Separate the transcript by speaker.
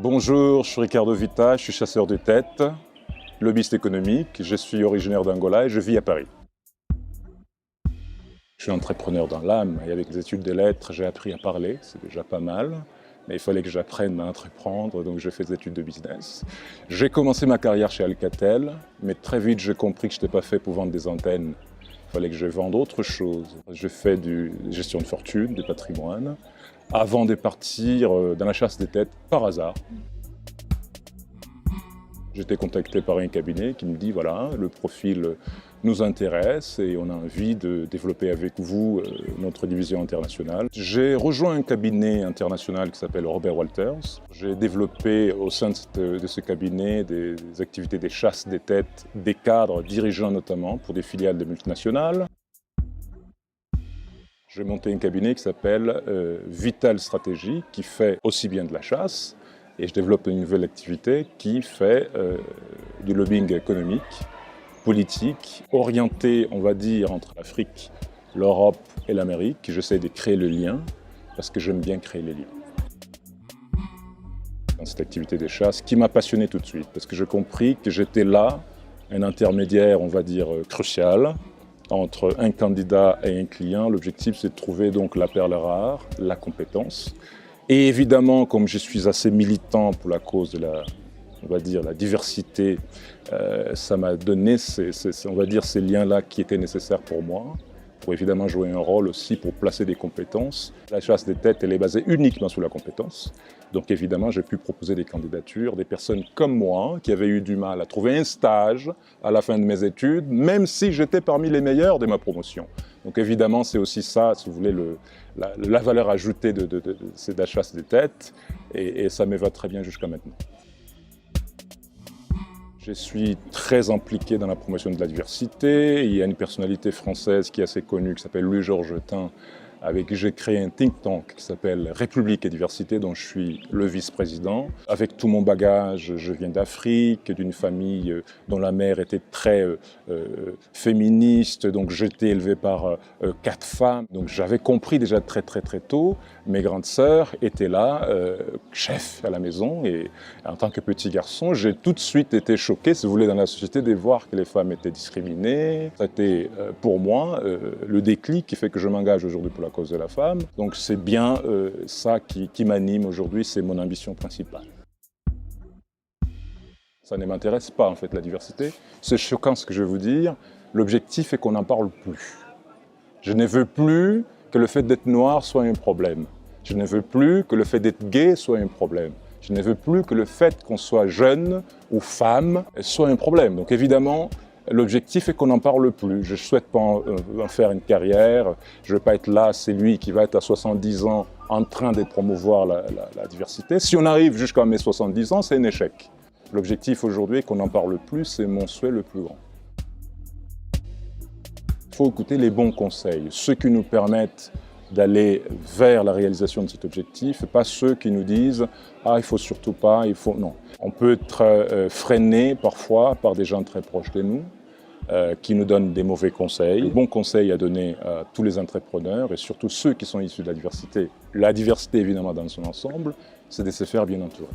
Speaker 1: Bonjour, je suis Ricardo Vita, je suis chasseur de tête, lobbyiste économique, je suis originaire d'Angola et je vis à Paris. Je suis entrepreneur dans l'âme et avec les études de lettres, j'ai appris à parler, c'est déjà pas mal, mais il fallait que j'apprenne à entreprendre, donc j'ai fait des études de business. J'ai commencé ma carrière chez Alcatel, mais très vite j'ai compris que je n'étais pas fait pour vendre des antennes. Il fallait que je vende autre chose. J'ai fait de gestion de fortune, de patrimoine, avant de partir dans la chasse des têtes par hasard. J'étais contacté par un cabinet qui me dit voilà, le profil nous intéresse et on a envie de développer avec vous notre division internationale. J'ai rejoint un cabinet international qui s'appelle Robert Walters. J'ai développé au sein de ce cabinet des activités des chasses des têtes, des cadres dirigeants notamment pour des filiales de multinationales. J'ai monté un cabinet qui s'appelle Vital Stratégie qui fait aussi bien de la chasse. Et je développe une nouvelle activité qui fait du lobbying économique, politique, orienté, on va dire, entre l'Afrique, l'Europe et l'Amérique. J'essaie de créer le lien, parce que j'aime bien créer les liens. Dans cette activité de chasse, qui m'a passionné tout de suite, parce que j'ai compris que j'étais là, un intermédiaire, on va dire, crucial, entre un candidat et un client. L'objectif, c'est de trouver donc la perle rare, la compétence. Et évidemment, comme je suis assez militant pour la cause de la diversité, ça m'a donné ces liens-là qui étaient nécessaires pour moi, pour évidemment jouer un rôle aussi pour placer des compétences. La chasse des têtes, elle est basée uniquement sur la compétence. Donc évidemment, j'ai pu proposer des candidatures, des personnes comme moi qui avaient eu du mal à trouver un stage à la fin de mes études, même si j'étais parmi les meilleurs de ma promotion. Donc évidemment, c'est aussi ça, si vous voulez, la valeur ajoutée de la chasse des têtes, et ça me va très bien jusqu'à maintenant. Je suis très impliqué dans la promotion de la diversité. Il y a une personnalité française qui est assez connue, qui s'appelle Louis-Georges Tin, avec qui j'ai créé un think tank qui s'appelle République et Diversité, dont je suis le vice-président. Avec tout mon bagage, je viens d'Afrique, d'une famille dont la mère était très féministe, donc j'étais élevé par 4 femmes. Donc j'avais compris déjà très tôt, mes grandes sœurs étaient là, chefs à la maison, et en tant que petit garçon, j'ai tout de suite été choqué, si vous voulez, dans la société, de voir que les femmes étaient discriminées. C'était pour moi le déclic qui fait que je m'engage aujourd'hui pour la cause de la femme. Donc c'est bien ça qui m'anime aujourd'hui, c'est mon ambition principale. Ça ne m'intéresse pas en fait la diversité. C'est choquant ce que je vais vous dire. L'objectif est qu'on n'en parle plus. Je ne veux plus que le fait d'être noir soit un problème. Je ne veux plus que le fait d'être gay soit un problème. Je ne veux plus que le fait qu'on soit jeune ou femme soit un problème. Donc évidemment, l'objectif est qu'on n'en parle plus. Je ne souhaite pas en faire une carrière. Je ne veux pas être là, c'est lui qui va être à 70 ans en train de promouvoir la diversité. Si on arrive jusqu'à mes 70 ans, c'est un échec. L'objectif aujourd'hui est qu'on n'en parle plus, c'est mon souhait le plus grand. Il faut écouter les bons conseils, ceux qui nous permettent d'aller vers la réalisation de cet objectif, et pas ceux qui nous disent « Ah, il ne faut surtout pas, il faut… » Non. On peut être freiné parfois par des gens très proches de nous, qui nous donnent des mauvais conseils. Bons conseils à donner à tous les entrepreneurs et surtout ceux qui sont issus de la diversité. La diversité, évidemment, dans son ensemble, c'est de se faire bien entourer.